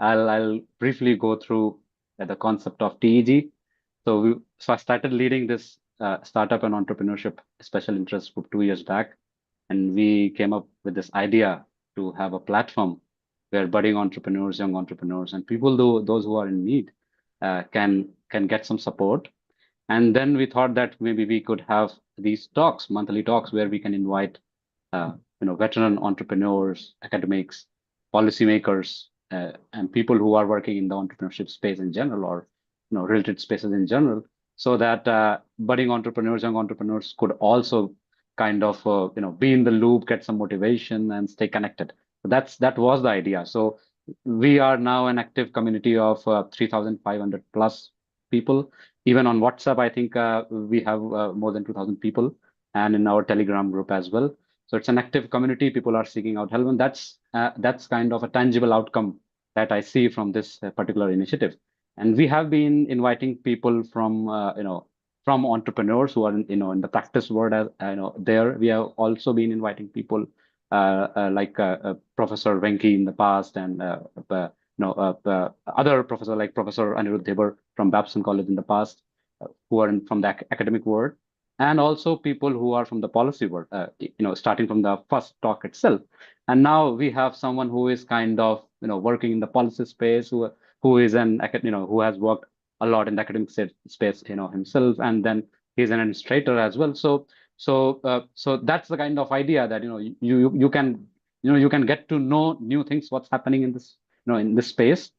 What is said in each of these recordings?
I'll briefly go through the concept of TEG. So I started leading this startup and entrepreneurship special interest group 2 years back, and we came up with this idea to have a platform where budding entrepreneurs, young entrepreneurs, and people those who are in need can get some support. And then we thought that maybe we could have these talks, monthly talks, where we can invite veteran entrepreneurs, academics, policymakers, and people who are working in the entrepreneurship space in general, or related spaces in general, so that budding entrepreneurs, young entrepreneurs could also kind of be in the loop, get some motivation, and stay connected. So that was the idea. So we are now an active community of 3,500 plus people. Even on WhatsApp, I think we have more than 2,000 people, and in our Telegram group as well. So it's an active community. People are seeking out help, and that's kind of a tangible outcome that I see from this particular initiative. And we have been inviting people from from entrepreneurs who are in the practice world. As there we have also been inviting people like Professor Venki in the past, and other professor like Professor Anirudh Debar from Babson College in the past, who are from the academic world, and also people who are from the policy world, starting from the first talk itself. And now we have someone who is kind of, working in the policy space, who is who has worked a lot in the academic space, himself, and then he's an administrator as well. So that's the kind of idea that, you can, you can get to know new things, what's happening in this, in this space.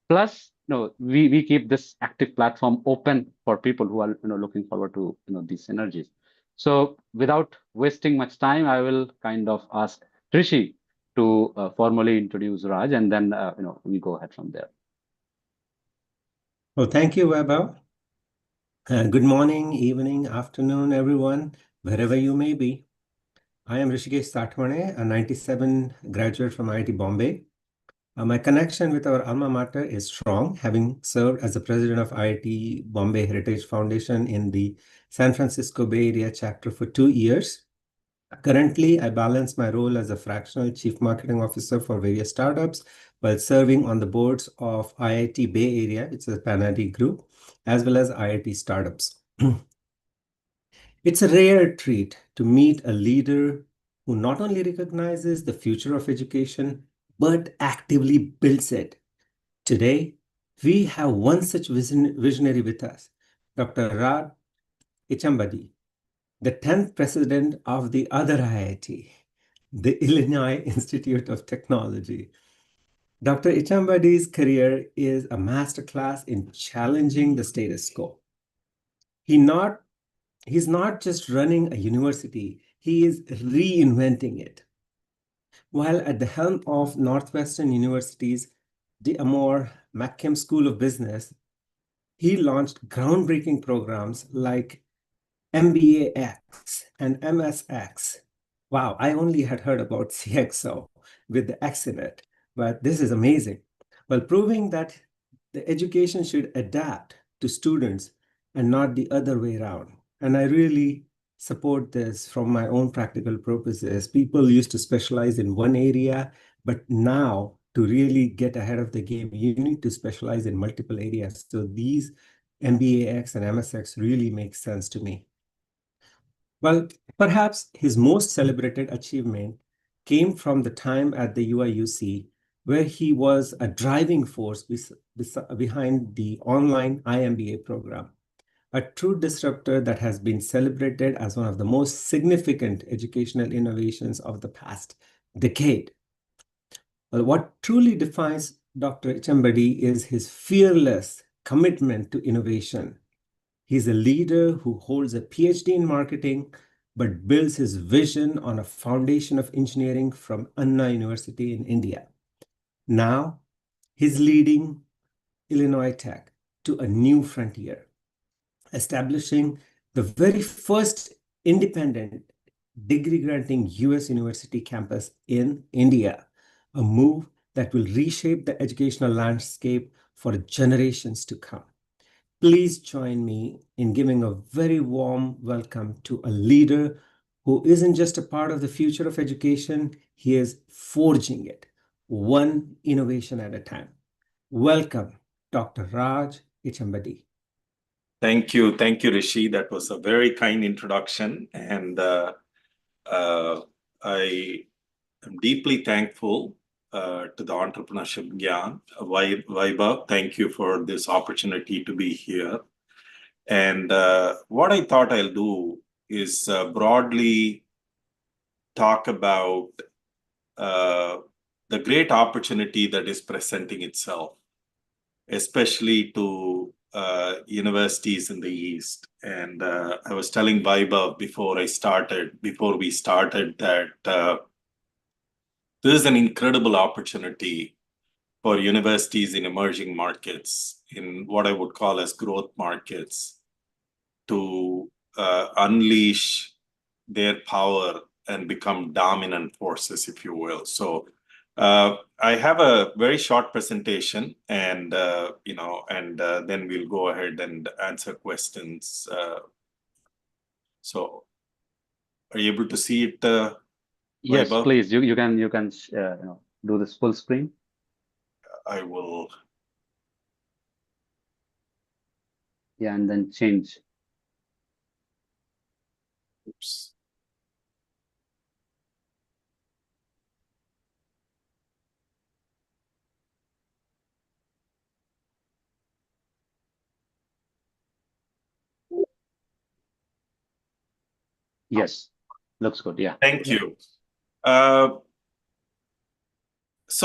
Plus, we keep this active platform open for people who are, looking forward to, these synergies. So without wasting much time, I will kind of ask Rishi to formally introduce Raj, and then, we go ahead from there. Well, thank you, Vaibhav. Good morning, evening, afternoon, everyone, wherever you may be. I am Rishikesh Satwane, a 97 graduate from IIT Bombay. My connection with our alma mater is strong, having served as the president of IIT Bombay Heritage Foundation in the San Francisco Bay Area chapter for 2 years. Currently, I balance my role as a fractional chief marketing officer for various startups while serving on the boards of IIT Bay Area, it's a Pan-IIT group, as well as IIT startups. It's a rare treat to meet a leader who not only recognizes the future of education, but actively builds it. Today, we have one such visionary with us, Dr. Raj Ichambadi, the 10th president of the other IIT, the Illinois Institute of Technology. Dr. Ichambadi's career is a masterclass in challenging the status quo. He's not just running a university, he is reinventing it. While at the helm of Northwestern University's D'Amour McKim School of Business, he launched groundbreaking programs like MBAX and MSX. Wow, I only had heard about CXO with the X in it, but this is amazing. Well, proving that the education should adapt to students and not the other way around. And I really support this from my own practical purposes. People used to specialize in one area, but now to really get ahead of the game, you need to specialize in multiple areas. So these MBAX and MSX really make sense to me. Well, perhaps his most celebrated achievement came from the time at the UIUC, where he was a driving force behind the online iMBA program, a true disruptor that has been celebrated as one of the most significant educational innovations of the past decade. Well, what truly defines Dr. Ichambadi is his fearless commitment to innovation. He's a leader who holds a PhD in marketing, but builds his vision on a foundation of engineering from Anna University in India. Now, he's leading Illinois Tech to a new frontier, establishing the very first independent degree-granting US university campus in India, a move that will reshape the educational landscape for generations to come. Please join me in giving a very warm welcome to a leader who isn't just a part of the future of education, he is forging it, one innovation at a time. Welcome, Dr. Raj Ichambadi. Thank you, Rishi. That was a very kind introduction, and I am deeply thankful to the Entrepreneurship Gyan. Vaibhav, thank you for this opportunity to be here. And what I thought I'll do is broadly talk about the great opportunity that is presenting itself, especially to universities in the East. And I was telling Vaibhav before we started that this is an incredible opportunity for universities in emerging markets, in what I would call as growth markets, to unleash their power and become dominant forces, if you will. So I have a very short presentation, and then we'll go ahead and answer questions. So, are you able to see it? Yes, Vaibhav? please. You can do this full screen. I will. Yeah, and then change. Oops. Yes, looks good. Yeah. Thank you. So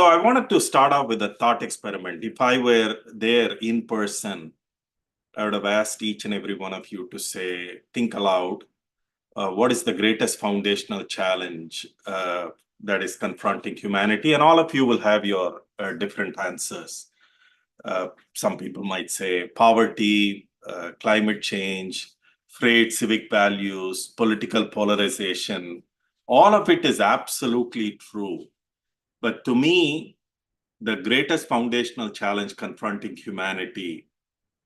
I wanted to start off with a thought experiment. If I were there in person, I would have asked each and every one of you to say, think aloud, what is the greatest foundational challenge that is confronting humanity? And all of you will have your different answers. Some people might say poverty, climate change, frayed civic values, political polarization. All of it is absolutely true. But to me, the greatest foundational challenge confronting humanity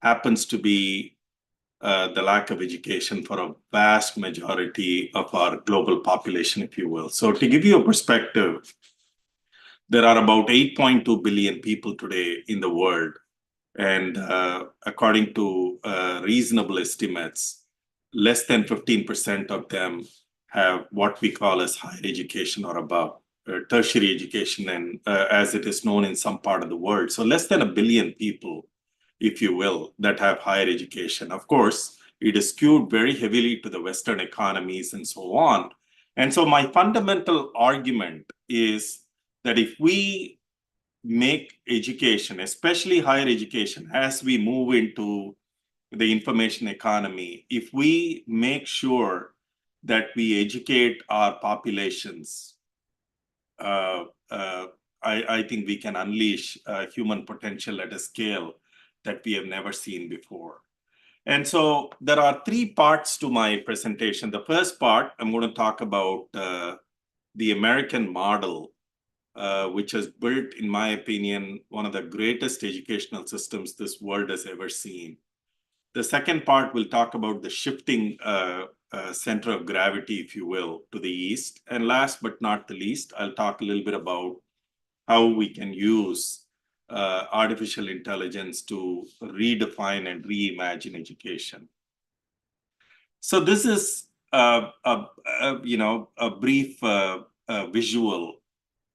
happens to be the lack of education for a vast majority of our global population, if you will. So to give you a perspective, there are about 8.2 billion people today in the world. And according to reasonable estimates, less than 15% of them have what we call as higher education or above, tertiary education, and as it is known in some part of the world. So less than a billion people, if you will, that have higher education. Of course, it is skewed very heavily to the Western economies and so on. And so my fundamental argument is that if we make education, especially higher education, as we move into the information economy, if we make sure that we educate our populations, I think we can unleash human potential at a scale that we have never seen before. And so there are three parts to my presentation. The first part, I'm going to talk about the American model, which has built, in my opinion, one of the greatest educational systems this world has ever seen. The second part will talk about the shifting center of gravity, if you will, to the east. And last but not the least, I'll talk a little bit about how we can use artificial intelligence to redefine and reimagine education. So this is a brief visual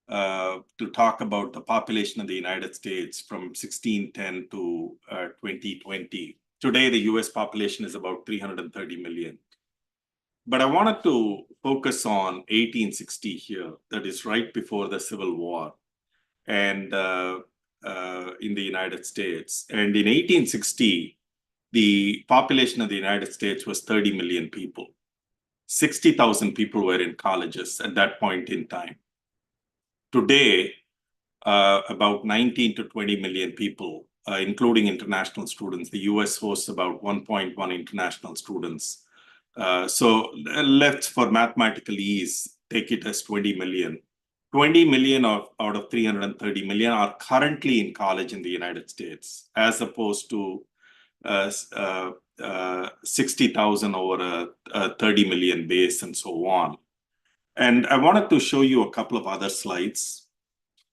to talk about the population of the United States from 1610 to 2020. Today, the US population is about 330 million. But I wanted to focus on 1860 here, that is right before the Civil War, and in the United States. And in 1860, the population of the United States was 30 million people. 60,000 people were in colleges at that point in time. Today, about 19 to 20 million people, including international students. The US hosts about 1.1 international students. So let's, for mathematical ease, take it as 20 million. 20 million out of 330 million are currently in college in the United States, as opposed to 60,000 over a 30 million base and so on. And I wanted to show you a couple of other slides.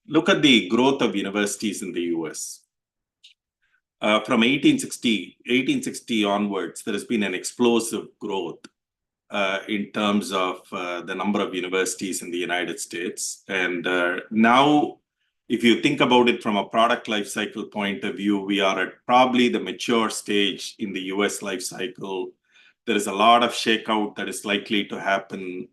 Look at the growth of universities in the US. from 1860 onwards, there has been an explosive growth in terms of the number of universities in the United States. And now, if you think about it from a product life cycle point of view, we are at probably the mature stage in the US life cycle. There is a lot of shakeout that is likely to happen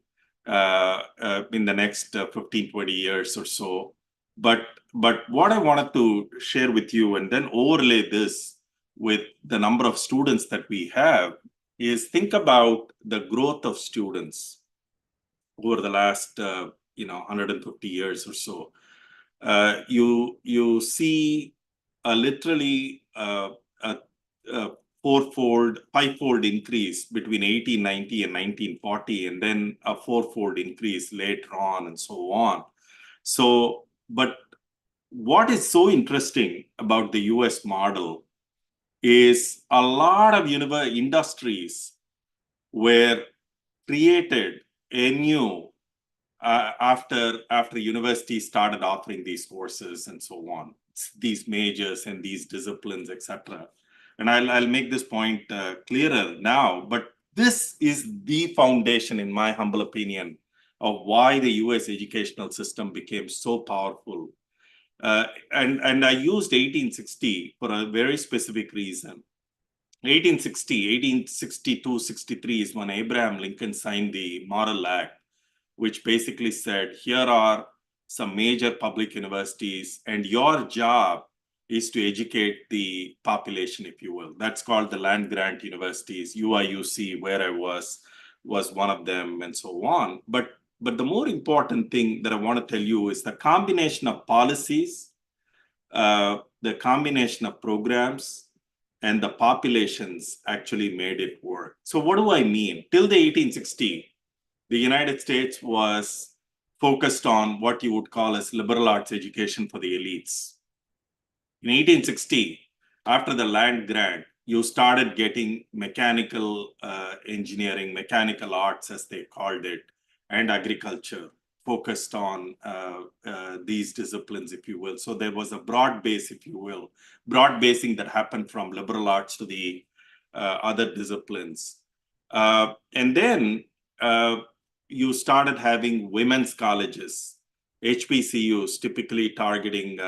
in the next 15, 20 years or so. But what I wanted to share with you and then overlay this with the number of students that we have is think about the growth of students over the last 150 years or so. You see literally a fourfold, fivefold increase between 1890 and 1940, and then a fourfold increase later on, and so on. So, but what is so interesting about the US model is a lot of industries were created anew after universities started offering these courses and so on, these majors and these disciplines, etc. And I'll make this point clearer now, but this is the foundation, in my humble opinion, of why the US educational system became so powerful. And I used 1860 for a very specific reason. 1862-63 is when Abraham Lincoln signed the Morrill Act, which basically said, here are some major public universities, and your job is to educate the population, if you will. That's called the land grant universities. UIUC, where I was one of them, and so on. But the more important thing that I want to tell you is the combination of policies, the combination of programs, and the populations actually made it work. So what do I mean? Till the 1860, the United States was focused on what you would call as liberal arts education for the elites. In 1860, after the land grant, you started getting mechanical engineering, mechanical arts, as they called it, and agriculture focused on these disciplines, if you will. So there was a broad base, if you will, broad basing that happened from liberal arts to the other disciplines. And then you started having women's colleges, HBCUs, typically targeting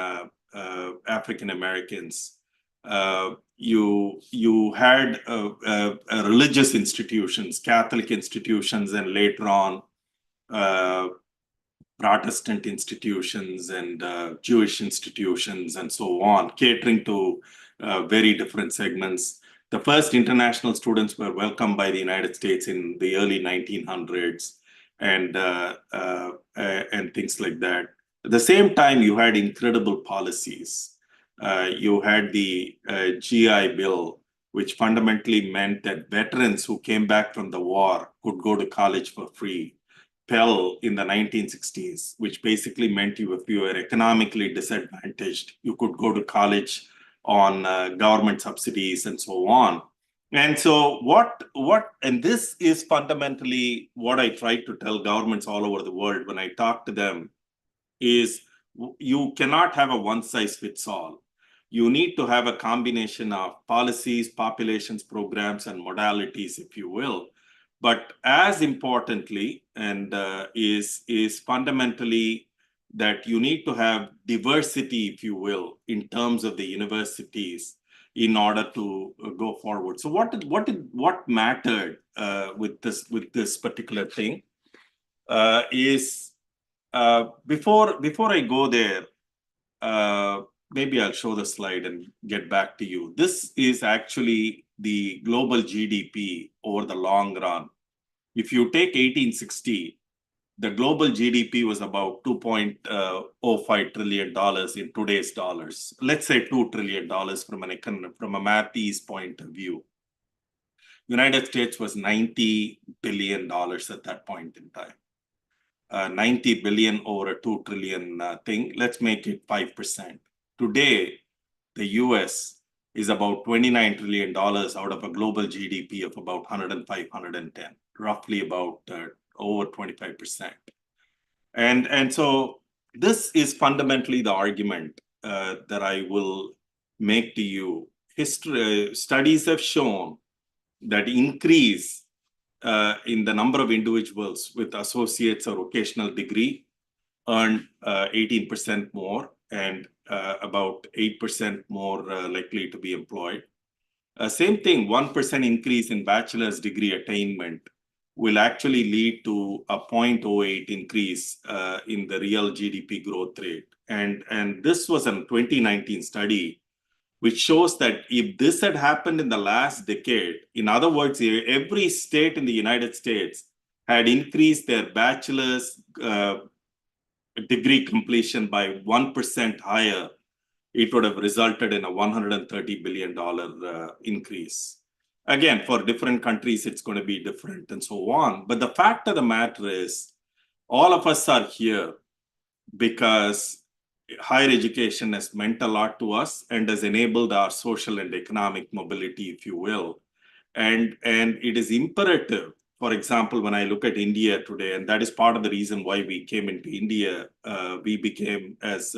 African Americans. You had religious institutions, Catholic institutions, and later on Protestant institutions and Jewish institutions and so on, catering to very different segments. The first international students were welcomed by the United States in the early 1900s and things like that. At the same time, you had incredible policies. You had the GI Bill, which fundamentally meant that veterans who came back from the war could go to college for free. Pell in the 1960s, which basically meant if you were economically disadvantaged, you could go to college on government subsidies and so on. And so and this is fundamentally what I try to tell governments all over the world when I talk to them, is you cannot have a one size fits all. You need to have a combination of policies, populations, programs, and modalities, if you will. But as importantly, and is fundamentally that you need to have diversity, if you will, in terms of the universities in order to go forward. So what mattered with this particular thing is before I go there, maybe I'll show the slide and get back to you. This is actually the global GDP over the long run. If you take 1860, the global GDP was about $2.05 trillion in today's dollars. Let's say $2 trillion from a mathese point of view. United States was $90 billion at that point in time. 90 billion over a 2 trillion thing. Let's make it 5%. Today, the US is about $29 trillion out of a global GDP of about 105, 110, roughly about over 25%. And so this is fundamentally the argument that I will make to you studies have shown that increase in the number of individuals with associates or vocational degree earn 18% more and about 8% more likely to be employed. Same thing, 1% increase in bachelor's degree attainment will actually lead to a 0.08 increase in the real GDP growth rate. And this was a 2019 study, which shows that if this had happened in the last decade, in other words, every state in the United States had increased their bachelor's degree completion by 1% higher, it would have resulted in a $130 billion increase. Again, for different countries, it's going to be different and so on. But the fact of the matter is, all of us are here because higher education has meant a lot to us and has enabled our social and economic mobility, if you will. And it is imperative. For example, when I look at India today, and that is part of the reason why we came into India, we became, as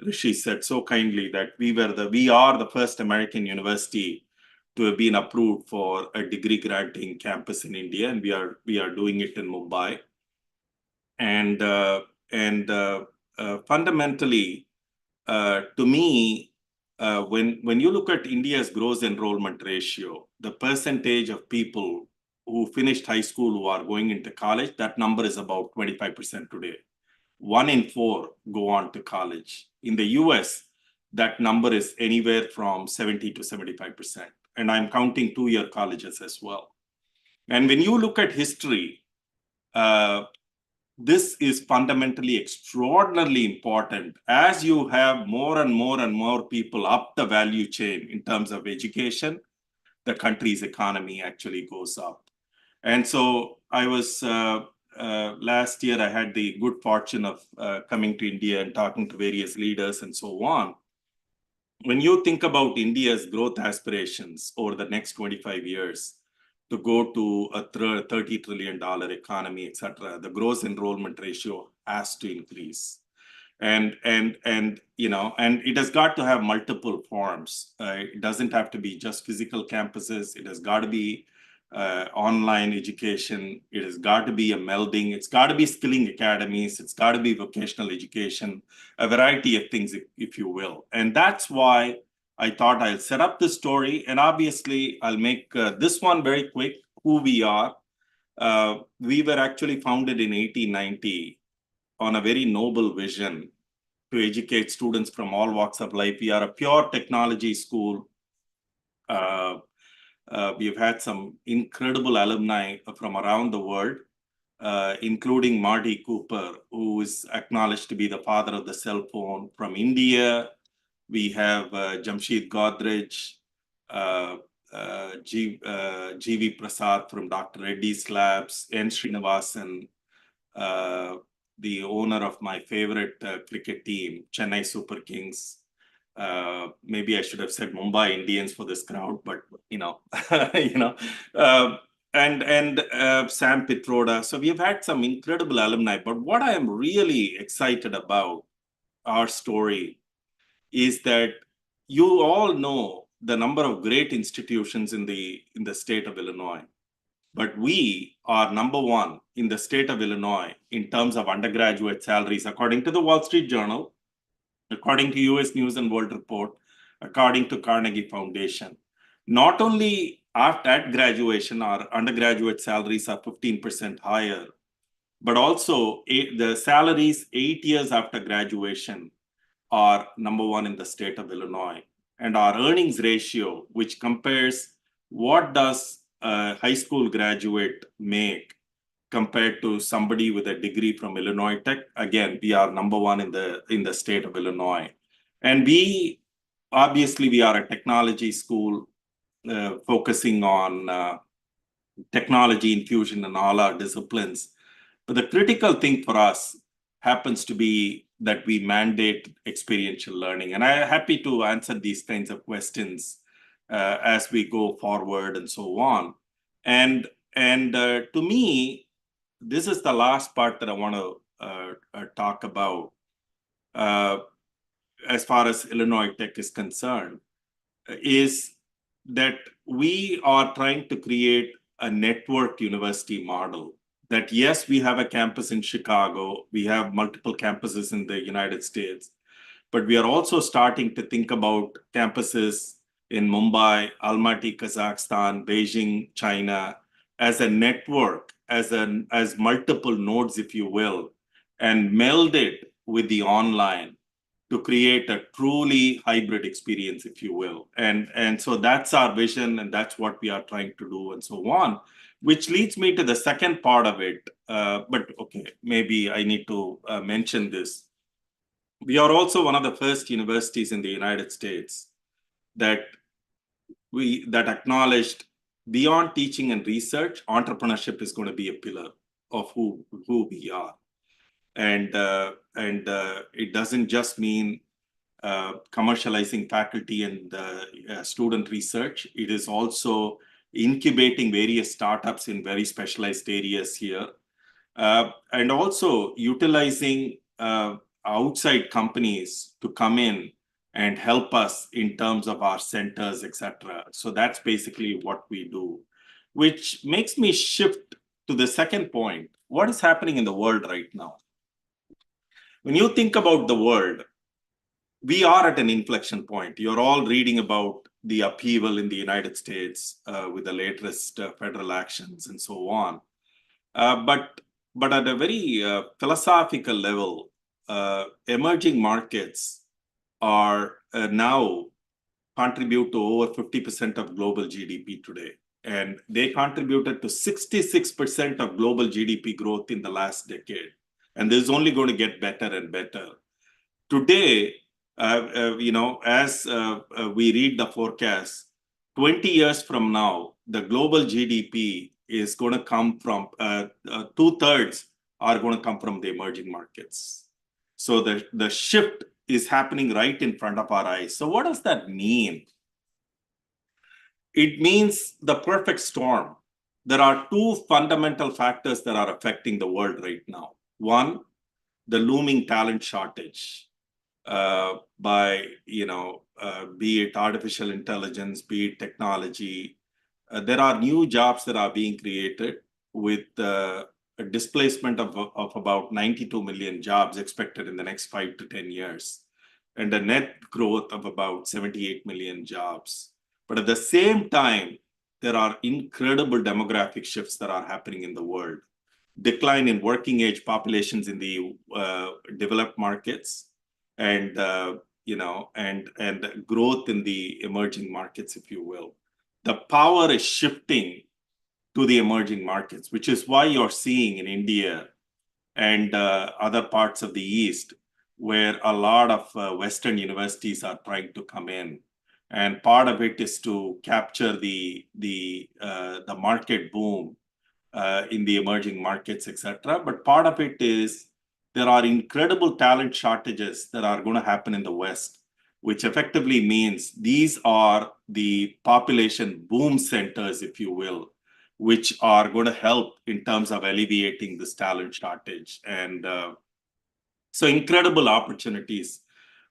Rishi said so kindly, that we are the first American university to have been approved for a degree granting campus in India, and we are doing it in Mumbai. And fundamentally, to me, when you look at India's gross enrollment ratio, the percentage of people who finished high school who are going into college, that number is about 25% today. 1 in 4 go on to college. In the US, that number is anywhere from 70 to 75%. And I'm counting 2-year colleges as well. And when you look at history, this is fundamentally extraordinarily important. As you have more and more and more people up the value chain in terms of education, the country's economy actually goes up. And so I was, last year, I had the good fortune of coming to India and talking to various leaders and so on. When you think about India's growth aspirations over the next 25 years, to go to a $30 trillion economy, et cetera, the gross enrollment ratio has to increase. And it has got to have multiple forms. It doesn't have to be just physical campuses. It has got to be online education. It has got to be a melding. It's got to be skilling academies. It's got to be vocational education, a variety of things, if you will. And that's why I thought I'll set up this story. And obviously, I'll make this one very quick, who we are. We were actually founded in 1890 on a very noble vision to educate students from all walks of life. We are a pure technology school. We've had some incredible alumni from around the world, including Marty Cooper, who is acknowledged to be the father of the cell phone. From India, we have Jamshed Godrej, G.V. Prasad from Dr. Reddy's Labs, N. Srinivasan, the owner of my favorite cricket team, Chennai Super Kings. Maybe I should have said Mumbai Indians for this crowd, but and Sam Pitroda. So we've had some incredible alumni. But what I am really excited about our story is that you all know the number of great institutions in the state of Illinois. But we are number one in the state of Illinois in terms of undergraduate salaries, according to the Wall Street Journal, according to US News and World Report, according to Carnegie Foundation. Not only at graduation, our undergraduate salaries are 15% higher, but also the salaries 8 years after graduation are number one in the state of Illinois. And our earnings ratio, which compares what does a high school graduate make compared to somebody with a degree from Illinois Tech, again, we are number one in the state of Illinois. And we are a technology school focusing on technology infusion in all our disciplines. But the critical thing for us happens to be that we mandate experiential learning. And I'm happy to answer these kinds of questions as we go forward and so on. And to me, this is the last part that I want to talk about as far as Illinois Tech is concerned. is that we are trying to create a network university model. That yes, we have a campus in Chicago, we have multiple campuses in the United States, but we are also starting to think about campuses in Mumbai, Almaty, Kazakhstan, Beijing, China, as a network, as multiple nodes, if you will, and meld it with the online to create a truly hybrid experience, if you will. And so that's our vision, and that's what we are trying to do, and so on, which leads me to the second part of it. But okay, maybe I need to mention this. We are also one of the first universities in the United States that acknowledged beyond teaching and research, entrepreneurship is going to be a pillar of who we are. And it doesn't just mean commercializing faculty and student research. It is also incubating various startups in very specialized areas here. And also utilizing outside companies to come in and help us in terms of our centers, etc. So that's basically what we do, which makes me shift to the second point. What is happening in the world right now? When you think about the world, we are at an inflection point. You're all reading about the upheaval in the United States with the latest federal actions and so on. But at a very philosophical level, emerging markets are now contribute to over 50% of global GDP today. And they contributed to 66% of global GDP growth in the last decade. And this is only going to get better and better. Today, as we read the forecast, 20 years from now, the global GDP is going to come from, 2/3 are going to come from the emerging markets. So the shift is happening right in front of our eyes. So what does that mean? It means the perfect storm. There are two fundamental factors that are affecting the world right now. One, the looming talent shortage. By, be it artificial intelligence, be it technology. There are new jobs that are being created with a displacement of about 92 million jobs expected in the next 5 to 10 years, and a net growth of about 78 million jobs. But at the same time, there are incredible demographic shifts that are happening in the world. Decline in working age populations in the developed markets, and growth in the emerging markets, if you will. The power is shifting to the emerging markets, which is why you're seeing in India and other parts of the East, where a lot of Western universities are trying to come in. And part of it is to capture the market boom in the emerging markets, etc. But part of it is there are incredible talent shortages that are going to happen in the West, which effectively means these are the population boom centers, if you will, which are going to help in terms of alleviating this talent shortage. And so incredible opportunities,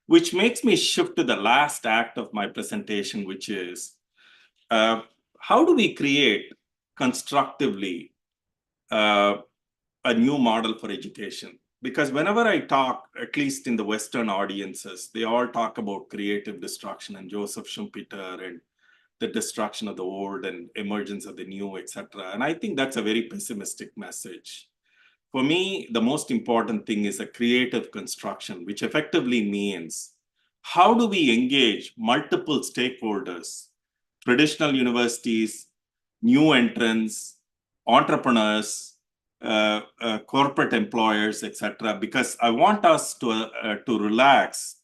which makes me shift to the last act of my presentation, which is how do we create constructively a new model for education? Because whenever I talk, at least in the Western audiences, they all talk about creative destruction and Joseph Schumpeter and the destruction of the old and emergence of the new, etc. And I think that's a very pessimistic message. For me, the most important thing is a creative construction, which effectively means how do we engage multiple stakeholders, traditional universities, new entrants, entrepreneurs, corporate employers, etc. Because I want us to relax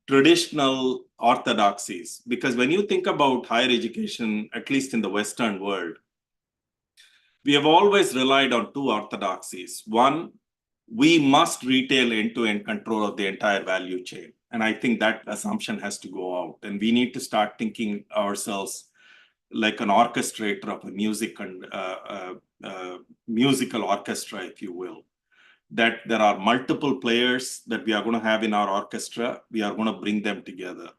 traditional orthodoxies. Because when you think about higher education, at least in the Western world, we have always relied on two orthodoxies. One, we must retain end-to-end control of the entire value chain. And I think that assumption has to go out. And we need to start thinking ourselves like an orchestrator of a musical orchestra, if you will. That there are multiple players that we are going to have in our orchestra. We are going to bring them together.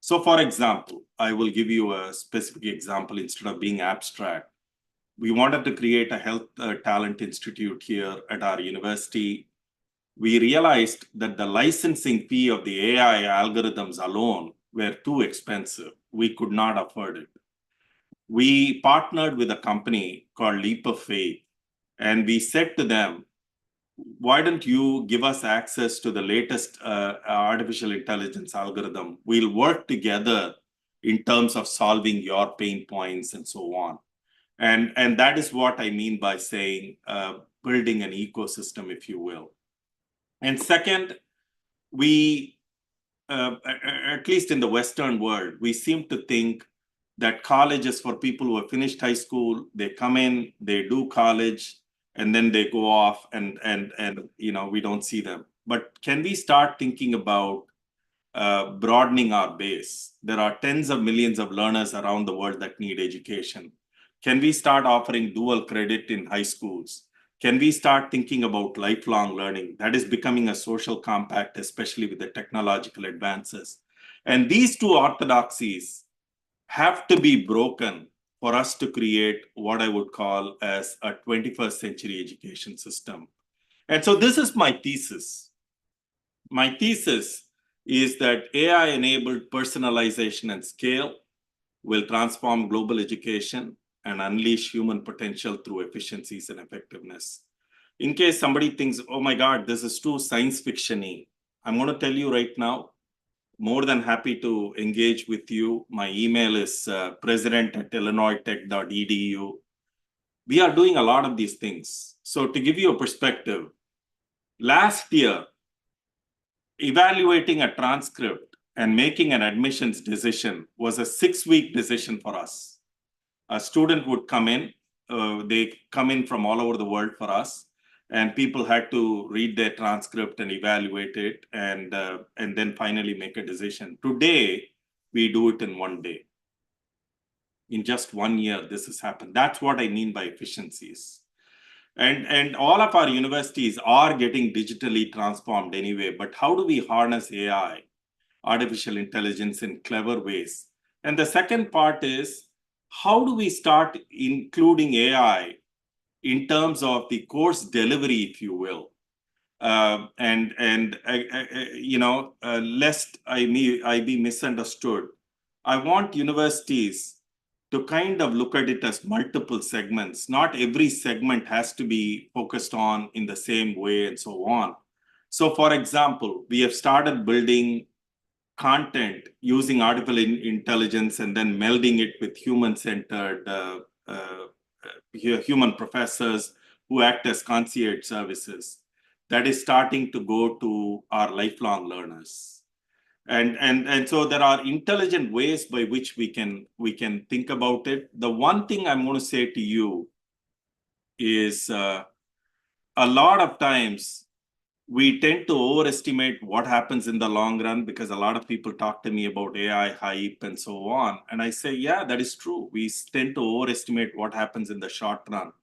So for example, I will give you a specific example instead of being abstract. We wanted to create a health talent institute here at our university. We realized that the licensing fee of the AI algorithms alone were too expensive. We could not afford it. We partnered with a company called Leap of Faith, and we said to them, why don't you give us access to the latest artificial intelligence algorithm? We'll work together in terms of solving your pain points and so on. And that is what I mean by saying building an ecosystem, if you will. And second, we, at least in the Western world, we seem to think that college is for people who have finished high school. They come in, they do college, and then they go off, and we don't see them. But can we start thinking about broadening our base? There are tens of millions of learners around the world that need education. Can we start offering dual credit in high schools? Can we start thinking about lifelong learning? That is becoming a social compact, especially with the technological advances. And these two orthodoxies have to be broken for us to create what I would call as a 21st century education system. And so this is my thesis. My thesis is that AI-enabled personalization and scale will transform global education and unleash human potential through efficiencies and effectiveness. In case somebody thinks, oh my God, this is too science fiction-y, I'm going to tell you right now, more than happy to engage with you. My email is president@illinoistech.edu. We are doing a lot of these things. So to give you a perspective, last year, evaluating a transcript and making an admissions decision was a 6-week decision for us. A student would come in, they come in from all over the world for us, and people had to read their transcript and evaluate it, and then finally make a decision. Today, we do it in 1 day. In just 1 year, this has happened. That's what I mean by efficiencies. And all of our universities are getting digitally transformed anyway, but how do we harness AI, artificial intelligence, in clever ways? And the second part is, how do we start including AI in terms of the course delivery, if you will? Lest I be misunderstood, I want universities to kind of look at it as multiple segments. Not every segment has to be focused on in the same way and so on. So for example, we have started building content using artificial intelligence and then melding it with human-centered human professors who act as concierge services. That is starting to go to our lifelong learners. And so there are intelligent ways by which we can think about it. The one thing I'm going to say to you is a lot of times we tend to overestimate what happens in the long run, because a lot of people talk to me about AI hype and so on. And I say, yeah, that is true. We tend to overestimate what happens in the short run.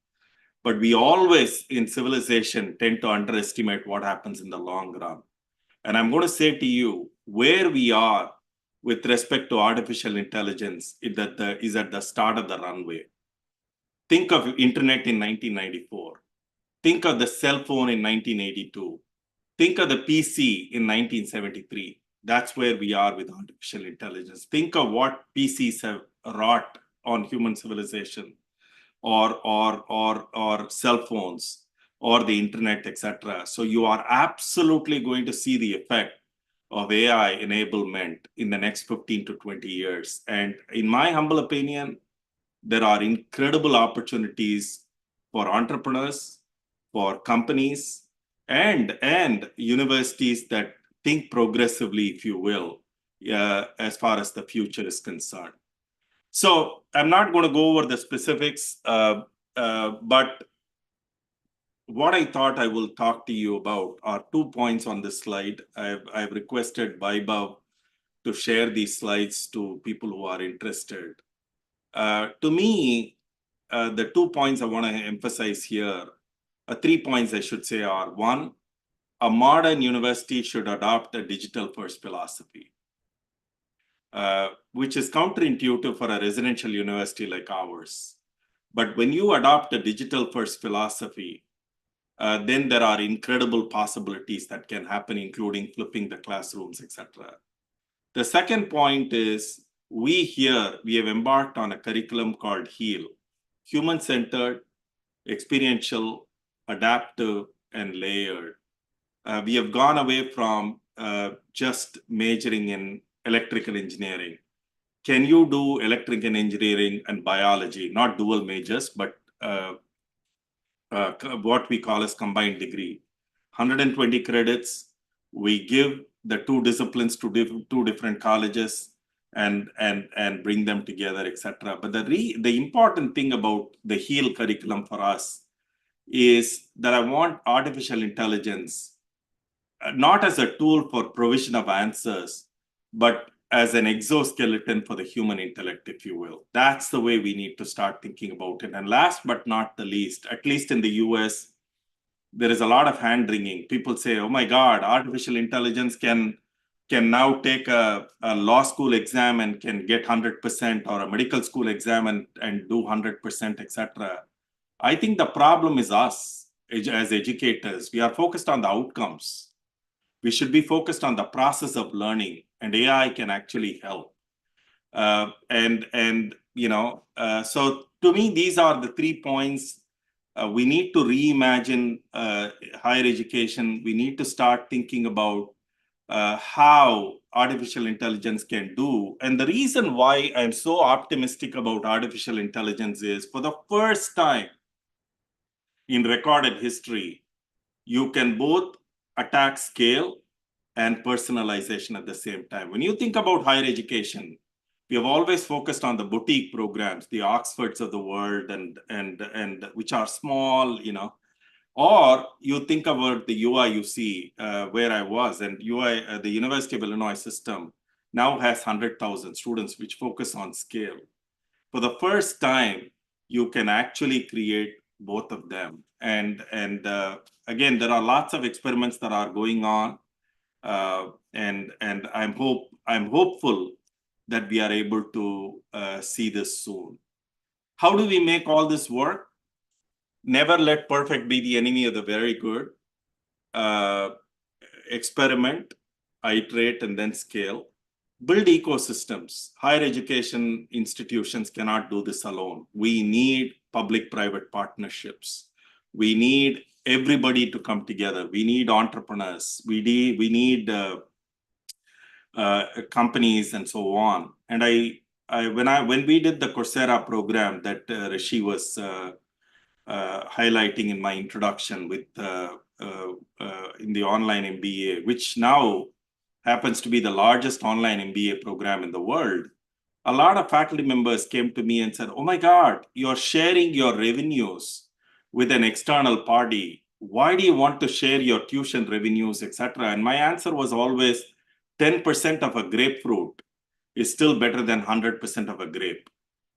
But we always in civilization tend to underestimate what happens in the long run. And I'm going to say to you, where we are with respect to artificial intelligence is at the start of the runway. Think of internet in 1994. Think of the cell phone in 1982. Think of the PC in 1973. That's where we are with artificial intelligence. Think of what PCs have wrought on human civilization, or cell phones, or the internet, etc. So you are absolutely going to see the effect of AI enablement in the next 15 to 20 years. And in my humble opinion, there are incredible opportunities for entrepreneurs, for companies, and universities that think progressively, if you will, as far as the future is concerned. So I'm not going to go over the specifics, but what I thought I will talk to you about are 2 points on this slide. I've requested Vaibhav to share these slides to people who are interested. To me, the 2 points I want to emphasize here, 3 points I should say, are: one, a modern university should adopt a digital-first philosophy. which is counterintuitive for a residential university like ours. But when you adopt a digital-first philosophy, then there are incredible possibilities that can happen, including flipping the classrooms, etc. The second point is we have embarked on a curriculum called HEAL, human-centered, experiential, adaptive, and layered. We have gone away from just majoring in electrical engineering. Can you do electrical engineering and biology, not dual majors, but what we call as combined degree? 120 credits. We give the two disciplines to two different colleges and bring them together, etc. But the important thing about the HEAL curriculum for us is that I want artificial intelligence not as a tool for provision of answers, but as an exoskeleton for the human intellect, if you will. That's the way we need to start thinking about it. And last but not the least, at least in the US, there is a lot of hand-wringing. People say, oh my God, artificial intelligence can now take a law school exam and can get 100%, or a medical school exam and do 100%, etc. I think the problem is us as educators. We are focused on the outcomes. We should be focused on the process of learning, and AI can actually help. So to me, these are the 3 points. We need to reimagine higher education. We need to start thinking about how artificial intelligence can do. And the reason why I'm so optimistic about artificial intelligence is, for the first time in recorded history, you can both attack scale and personalization at the same time. When you think about higher education, we have always focused on the boutique programs, the Oxfords of the world, and which are small, Or you think about the UIUC, where I was, and the University of Illinois system now has 100,000 students, which focus on scale. For the first time, you can actually create both of them. And again, there are lots of experiments that are going on. And I'm hopeful that we are able to see this soon. How do we make all this work? Never let perfect be the enemy of the very good. Experiment, iterate, and then scale. Build ecosystems. Higher education institutions cannot do this alone. We need public-private partnerships. We need everybody to come together. We need entrepreneurs. We need companies and so on. And when we did the Coursera program that Rishi was highlighting in my introduction with in the online MBA, which now happens to be the largest online MBA program in the world, a lot of faculty members came to me and said, oh my God, you're sharing your revenues with an external party. Why do you want to share your tuition revenues, etc.? And my answer was always 10% of a grapefruit is still better than 100% of a grape.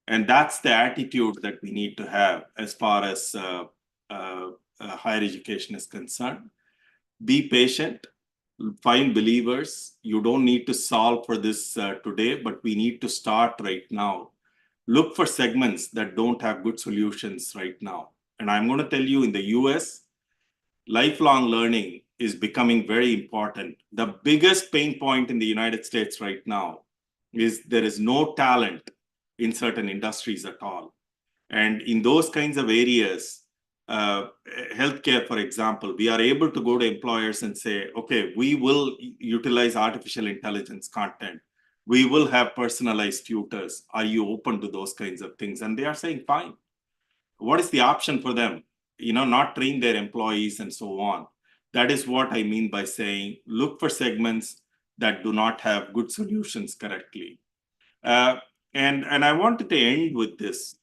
And that's the attitude that we need to have as far as higher education is concerned. Be patient, find believers. You don't need to solve for this today, but we need to start right now. Look for segments that don't have good solutions right now. And I'm going to tell you, in the US, lifelong learning is becoming very important. The biggest pain point in the United States right now is there is no talent in certain industries at all. And in those kinds of areas, healthcare, for example, we are able to go to employers and say, okay, we will utilize artificial intelligence content. We will have personalized tutors. Are you open to those kinds of things? And they are saying, fine. What is the option for them? Not train their employees and so on. That is what I mean by saying, look for segments that do not have good solutions correctly. And I wanted to end with this.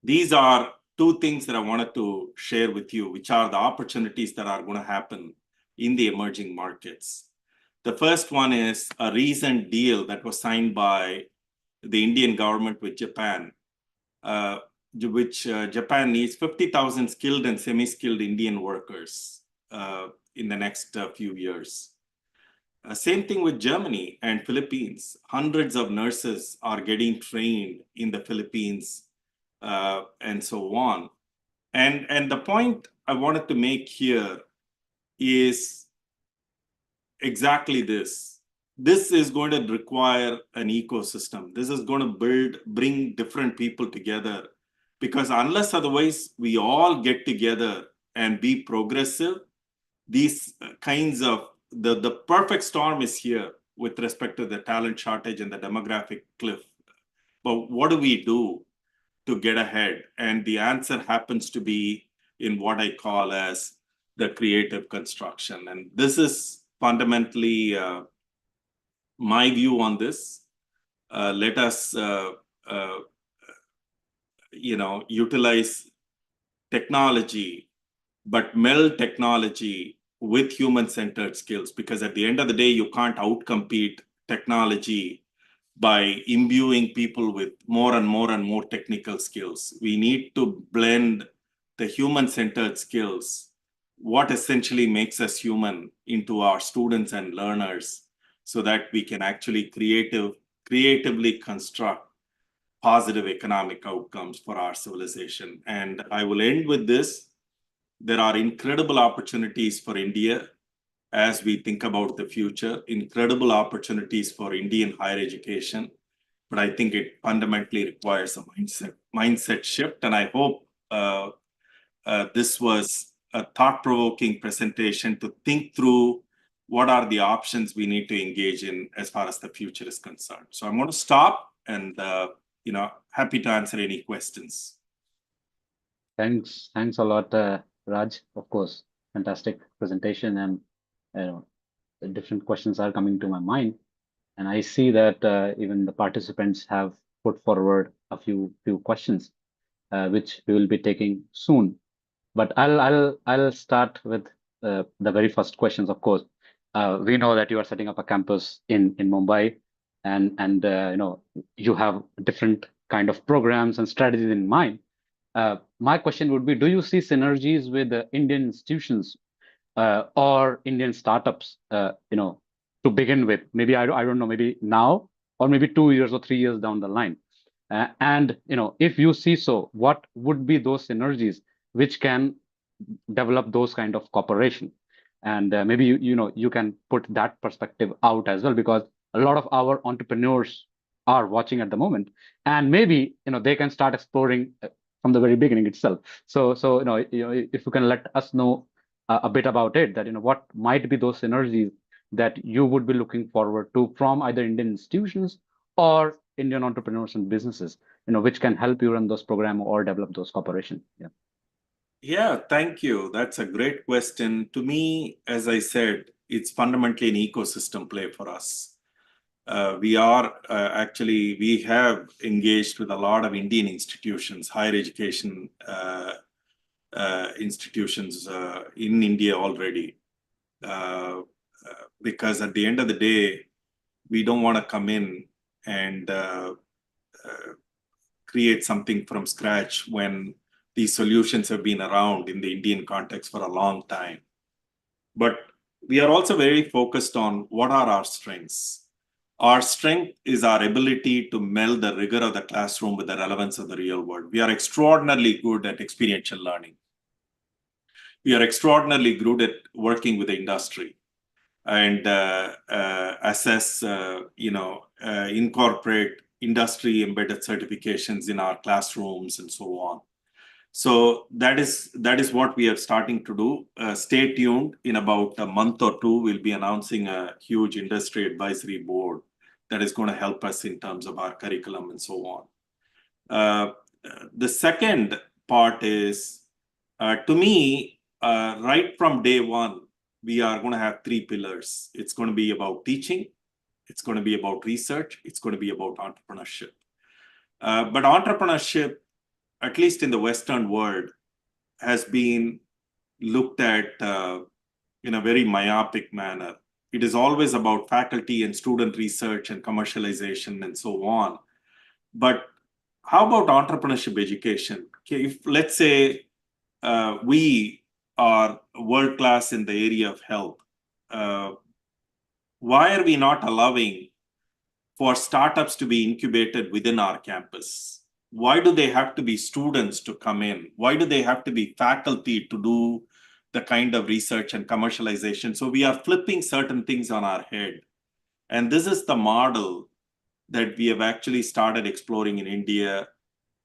These are two things that I wanted to share with you, which are the opportunities that are going to happen in the emerging markets. The first one is a recent deal that was signed by the Indian government with Japan, which Japan needs 50,000 skilled and semi-skilled Indian workers in the next few years. Same thing with Germany and Philippines. Hundreds of nurses are getting trained in the Philippines, and so on. And the point I wanted to make here is exactly this. This is going to require an ecosystem. This is going to bring different people together, because unless otherwise we all get together and be progressive, these kinds of the perfect storm is here with respect to the talent shortage and the demographic cliff. But what do we do to get ahead? And the answer happens to be in what I call as the creative construction. And this is fundamentally my view on this. Let us utilize technology, but meld technology with human-centered skills, because at the end of the day, you can't outcompete technology by imbuing people with more and more and more technical skills. We need to blend the human-centered skills, what essentially makes us human, into our students and learners, so that we can actually creatively construct positive economic outcomes for our civilization. And I will end with this. There are incredible opportunities for India as we think about the future, incredible opportunities for Indian higher education. But I think it fundamentally requires a mindset shift. And I hope this was a thought-provoking presentation to think through what are the options we need to engage in as far as the future is concerned. So I'm going to stop and happy to answer any questions. Thanks a lot, Raj. Of course, fantastic presentation, and the different questions are coming to my mind. And I see that even the participants have put forward a few questions, which we will be taking soon. But I'll start with the very first questions. Of course, we know that you are setting up a campus in Mumbai, and you have different kind of programs and strategies in mind. My question would be: do you see synergies with Indian institutions or Indian startups? To begin with, maybe I don't know, maybe now or maybe 2 years or 3 years down the line. And if you see so, what would be those synergies which can develop those kind of cooperation? And maybe you can put that perspective out as well, because a lot of our entrepreneurs are watching at the moment, and maybe they can start exploring from the very beginning itself. So if you can let us know a bit about it, that what might be those synergies that you would be looking forward to from either Indian institutions or Indian entrepreneurs and businesses, which can help you run those programs or develop those cooperation. Yeah. Yeah, thank you. That's a great question. To me, as I said, it's fundamentally an ecosystem play for us. We have engaged with a lot of Indian institutions, higher education institutions in India already. Because at the end of the day, we don't want to come in and create something from scratch when these solutions have been around in the Indian context for a long time. But we are also very focused on what are our strengths. Our strength is our ability to meld the rigor of the classroom with the relevance of the real world. We are extraordinarily good at experiential learning. We are extraordinarily good at working with the industry and assess, incorporate industry embedded certifications in our classrooms and so on. So that is what we are starting to do. Stay tuned. In about a month or two, we'll be announcing a huge industry advisory board that is going to help us in terms of our curriculum and so on. The second part is, to me, right from day one, we are going to have 3 pillars. It's going to be about teaching, it's going to be about research, it's going to be about entrepreneurship. But entrepreneurship, at least in the Western world, has been looked at in a very myopic manner. It is always about faculty and student research and commercialization and so on. But how about entrepreneurship education? Okay, if let's say we are world-class in the area of health, why are we not allowing for startups to be incubated within our campus? Why do they have to be students to come in? Why do they have to be faculty to do the kind of research and commercialization? So we are flipping certain things on our head. And this is the model that we have actually started exploring in India.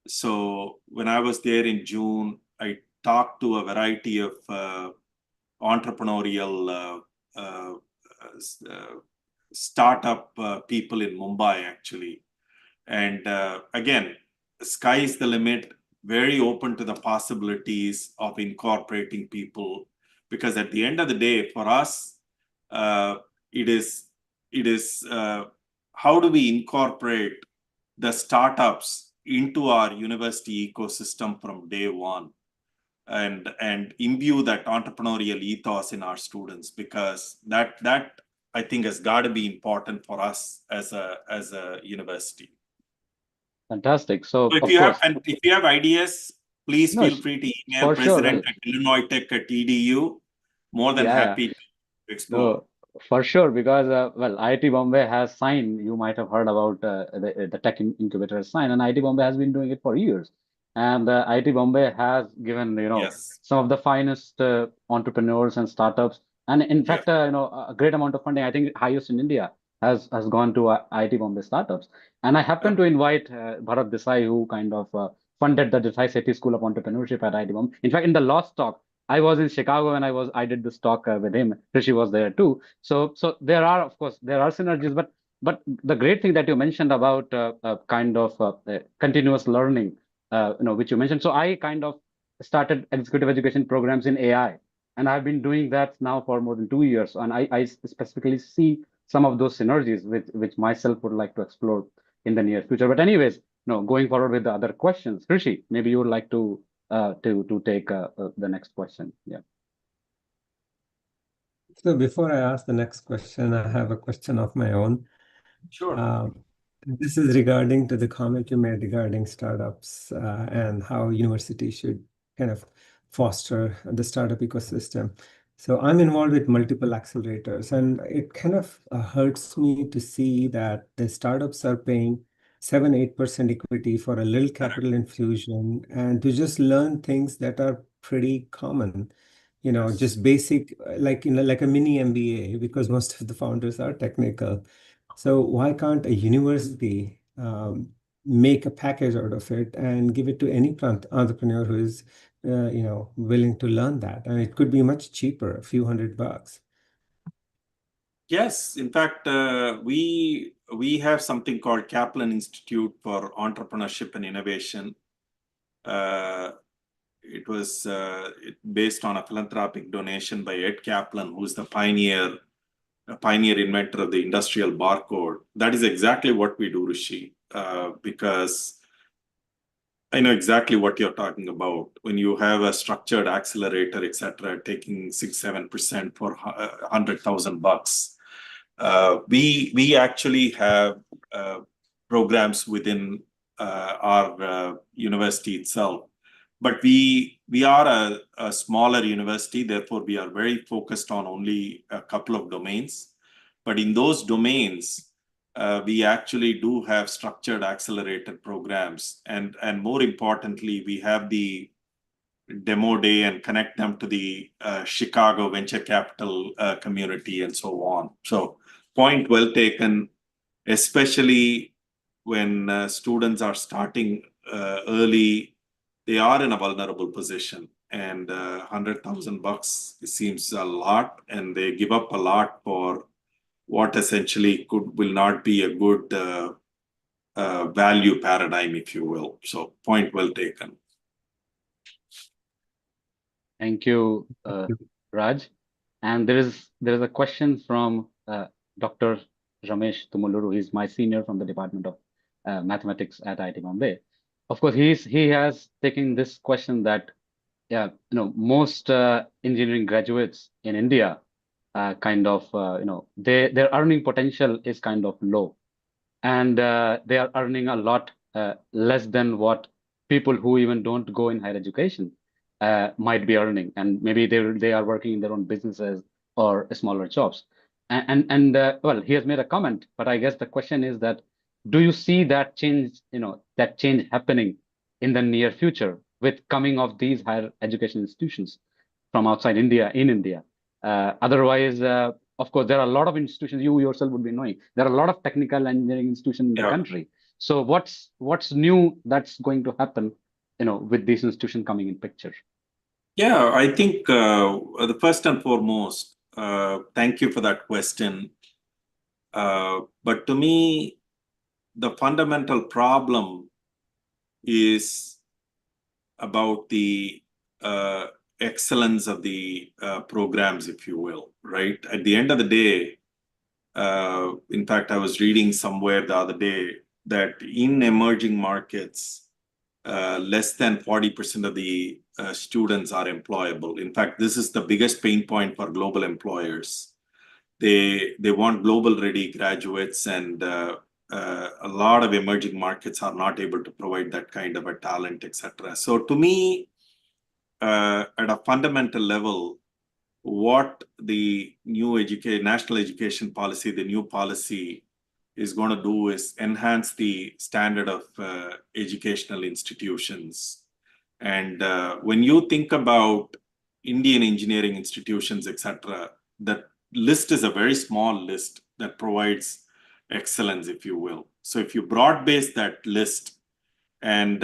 So when I was there in June, I talked to a variety of entrepreneurial startup people in Mumbai, actually. And again, the sky is the limit, very open to the possibilities of incorporating people. Because at the end of the day, for us, it is how do we incorporate the startups into our university ecosystem from day one, and imbue that entrepreneurial ethos in our students, because that I think has got to be important for us as a university. Fantastic. So So if of you course, if you have ideas, please no, feel free to email for sure. president Well, at Illinois Tech@edu. More than yeah, yeah. happy to explore. No, for sure, because well, IIT Bombay has signed. You might have heard about the tech incubator has signed, and IIT Bombay has been doing it for years. And IIT Bombay has given Yes. some of the finest entrepreneurs and startups, and in Yes. fact, a great amount of funding. I think highest in India has gone to IIT Bombay startups. And I happened to invite Bharat Desai, who kind of funded the Desai Sethi School of Entrepreneurship at IIT Bombay. In fact, in the last talk, I was in Chicago and I did this talk with him. Rishi was there too. So there are, of course, there are synergies, but the great thing that you mentioned about kind of continuous learning, which you mentioned. So I kind of started executive education programs in AI, and I've been doing that now for more than 2 years. And I specifically see some of those synergies which myself would like to explore in the near future. But anyways, going forward with the other questions, Rishi, maybe you would like to take the next question. Yeah. So before I ask the next question, I have a question of my own. Sure. This is regarding to the comment you made regarding startups and how universities should kind of foster the startup ecosystem. So I'm involved with multiple accelerators, and it kind of hurts me to see that the startups are paying 7-8% equity for a little capital infusion and to just learn things that are pretty common. Yes. Just basic, like like a mini MBA, because most of the founders are technical. So why can't a university make a package out of it and give it to any entrepreneur who is, willing to learn that? And it could be much cheaper, a few $100. Yes, in fact, we have something called Kaplan Institute for Entrepreneurship and Innovation. It was based on a philanthropic donation by Ed Kaplan, who's the pioneer inventor of the industrial barcode. That is exactly what we do, Rishi, because I know exactly what you're talking about. When you have a structured accelerator, etc., taking 6-7% for $100,000. We actually have programs within our university itself, but we are a smaller university. Therefore, we are very focused on only a couple of domains. But in those domains, we actually do have structured accelerated programs, and more importantly, we have the demo day and connect them to the Chicago venture capital community and so on. So point well taken, especially when students are starting early, they are in a vulnerable position, and $100,000 seems a lot, and they give up a lot for what essentially will not be a good value paradigm, if you will. So point well taken. Thank you, Raj. And there is a question from Dr. Ramesh Tumuluru. He's my senior from the Department of Mathematics at IIT Bombay. Of course, he has taken this question that most engineering graduates in India kind of their earning potential is kind of low, and they are earning a lot less than what people who even don't go in higher education might be earning, and maybe they are working in their own businesses or smaller jobs. Well, he has made a comment, but I guess the question is that, do you see that change, that change happening in the near future with coming of these higher education institutions from outside India in India? Otherwise, of course, there are a lot of institutions, you yourself would be knowing, there are a lot of technical engineering institutions in the Yeah. country. So what's new that's going to happen, with these institutions coming in picture? Yeah, I think the first and foremost, thank you for that question. But to me, the fundamental problem is about the excellence of the programs, if you will, right? At the end of the day, in fact, I was reading somewhere the other day that in emerging markets, less than 40% of the students are employable. In fact, this is the biggest pain point for global employers. They want global ready graduates, and a lot of emerging markets are not able to provide that kind of a talent, etc. So to me, at a fundamental level, what the new national education policy, the new policy is going to do is enhance the standard of educational institutions. And when you think about Indian engineering institutions, etc., that list is a very small list that provides excellence, if you will. So if you broad base that list and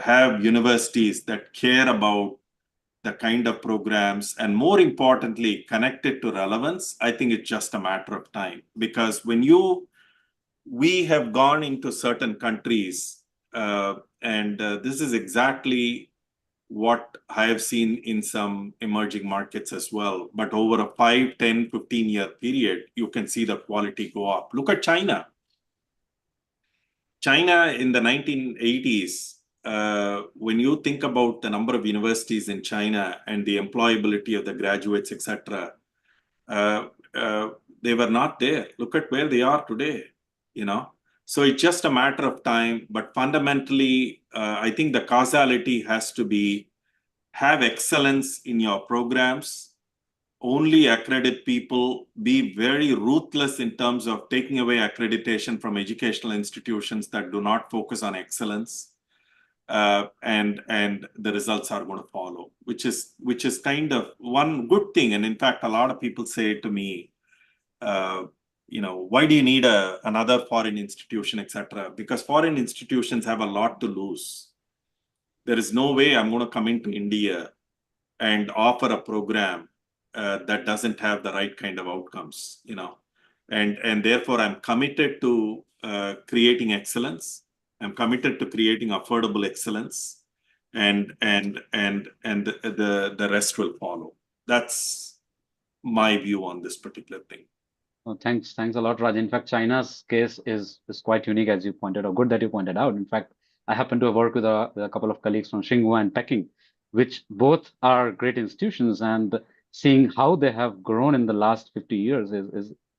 have universities that care about the kind of programs, and more importantly, connected to relevance, I think it's just a matter of time. Because we have gone into certain countries, and this is exactly what I have seen in some emerging markets as well. But over a 5, 10, 15-year period, you can see the quality go up. Look at China. China in the 1980s, when you think about the number of universities in China and the employability of the graduates, etc., they were not there. Look at where they are today, So it's just a matter of time. But fundamentally, I think the causality has to be have excellence in your programs, only accredit people, be very ruthless in terms of taking away accreditation from educational institutions that do not focus on excellence, and the results are going to follow, which is kind of one good thing. And in fact, a lot of people say to me, why do you need another foreign institution, etc.? Because foreign institutions have a lot to lose. There is no way I'm going to come into India and offer a program that doesn't have the right kind of outcomes, and therefore I'm committed to creating excellence. I'm committed to creating affordable excellence, and the rest will follow. That's my view on this particular thing. Oh, thanks a lot, Raj. In fact, China's case is quite unique, as you pointed out. Good that you pointed out. In fact, I happen to have worked with a couple of colleagues from Tsinghua and Peking, which both are great institutions, and seeing how they have grown in the last 50 years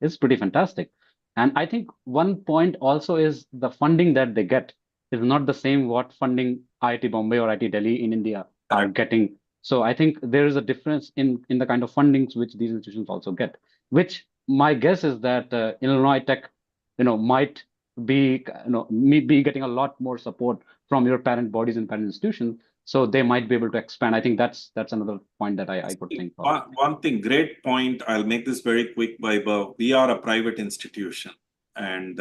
is pretty fantastic. And I think one point also is the funding that they get is not the same what funding IIT Bombay or IIT Delhi in India are getting. So I think there is a difference in the kind of fundings which these institutions also get, which my guess is that Illinois Tech, might be, be getting a lot more support from your parent bodies and parent institutions, so they might be able to expand. I think that's another point that I could think of. One thing, great point. I'll make this very quick, Vaibhav. We are a private institution, and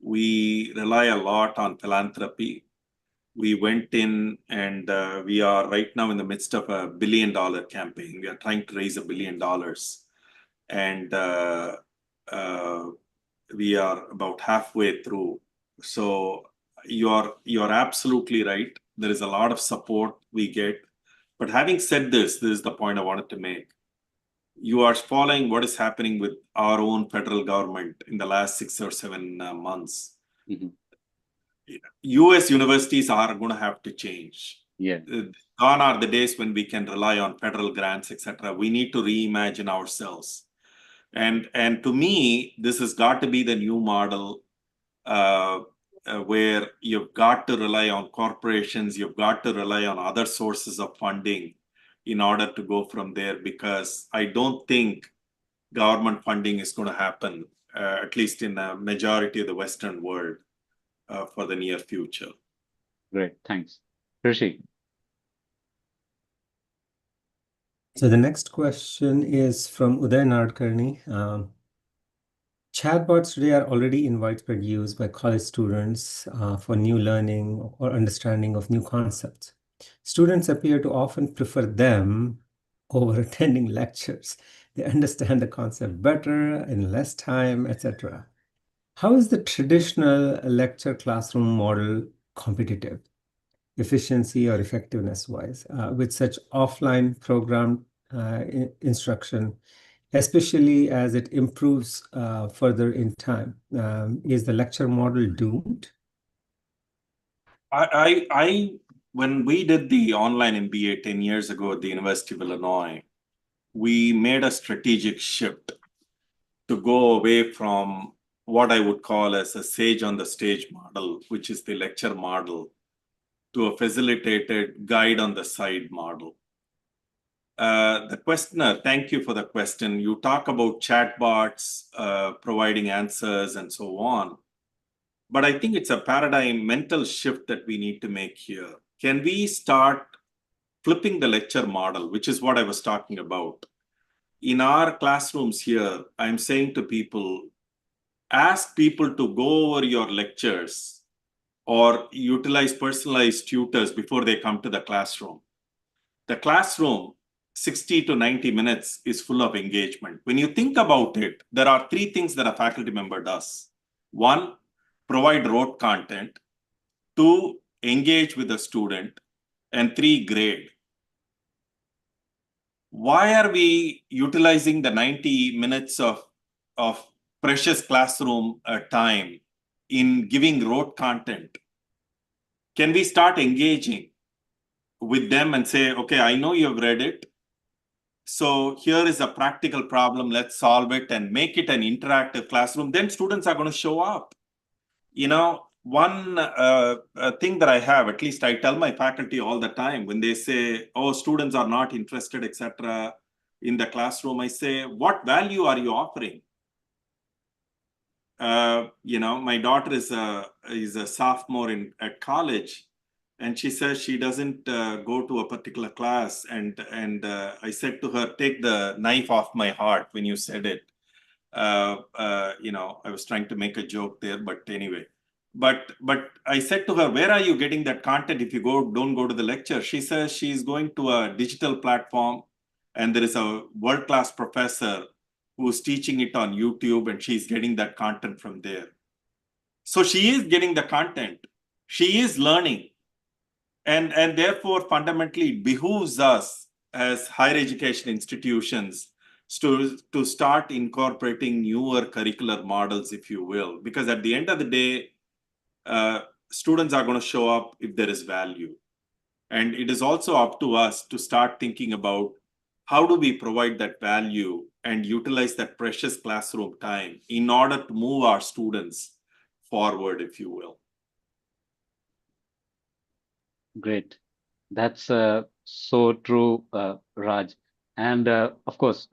we rely a lot on philanthropy. We went in, and we are right now in the midst of a $1 billion campaign. We are trying to raise $1 billion. And we are about halfway through. So you're absolutely right. There is a lot of support we get. But having said this is the point I wanted to make. You are following what is happening with our own federal government in the last 6 or 7 months. Mm-hmm. US universities are going to have to change. Yeah. Gone are the days when we can rely on federal grants, etc. We need to reimagine ourselves. And to me, this has got to be the new model, where you've got to rely on corporations, you've got to rely on other sources of funding in order to go from there, because I don't think government funding is going to happen, at least in a majority of the Western world, for the near future. Great, thanks. Rishi. So the next question is from Uday Nadkarni. Chatbots today are already in widespread use by college students for new learning or understanding of new concepts. Students appear to often prefer them over attending lectures. They understand the concept better in less time, etc. How is the traditional lecture classroom model competitive, efficiency or effectiveness wise, with such offline programmed instruction, especially as it improves further in time? Is the lecture model doomed? When we did the online MBA 10 years ago at the University of Illinois, we made a strategic shift to go away from what I would call as a sage on the stage model, which is the lecture model, to a facilitated guide on the side model. The questioner, thank you for the question. You talk about chatbots providing answers and so on. But I think it's a paradigm mental shift that we need to make here. Can we start flipping the lecture model, which is what I was talking about? In our classrooms here, I'm saying to people, ask people to go over your lectures or utilize personalized tutors before they come to the classroom. The classroom, 60 to 90 minutes, is full of engagement. When you think about it, there are three things that a faculty member does. One, provide rote content. Two, engage with the student. And three, grade. Why are we utilizing the 90 minutes of precious classroom time in giving rote content? Can we start engaging with them and say, okay, I know you've read it. So here is a practical problem. Let's solve it and make it an interactive classroom. Then students are going to show up. You know, one thing that I have, at least I tell my faculty all the time when they say, oh, students are not interested, etc. in the classroom, I say, what value are you offering? You know, my daughter is a sophomore at college, and she says she doesn't go to a particular class. And I said to her, take the knife off my heart when you said it. You know, I was trying to make a joke there, but anyway. But I said to her, where are you getting that content if you don't go to the lecture? She says she's going to a digital platform, and there is a world-class professor who's teaching it on YouTube, and she's getting that content from there. So she is getting the content. She is learning. And therefore, fundamentally, it behooves us as higher education institutions to start incorporating newer curricular models, if you will, because at the end of the day, students are going to show up if there is value. And it is also up to us to start thinking about how do we provide that value and utilize that precious classroom time in order to move our students forward, if you will. Great. That's so true, Raj. And of course,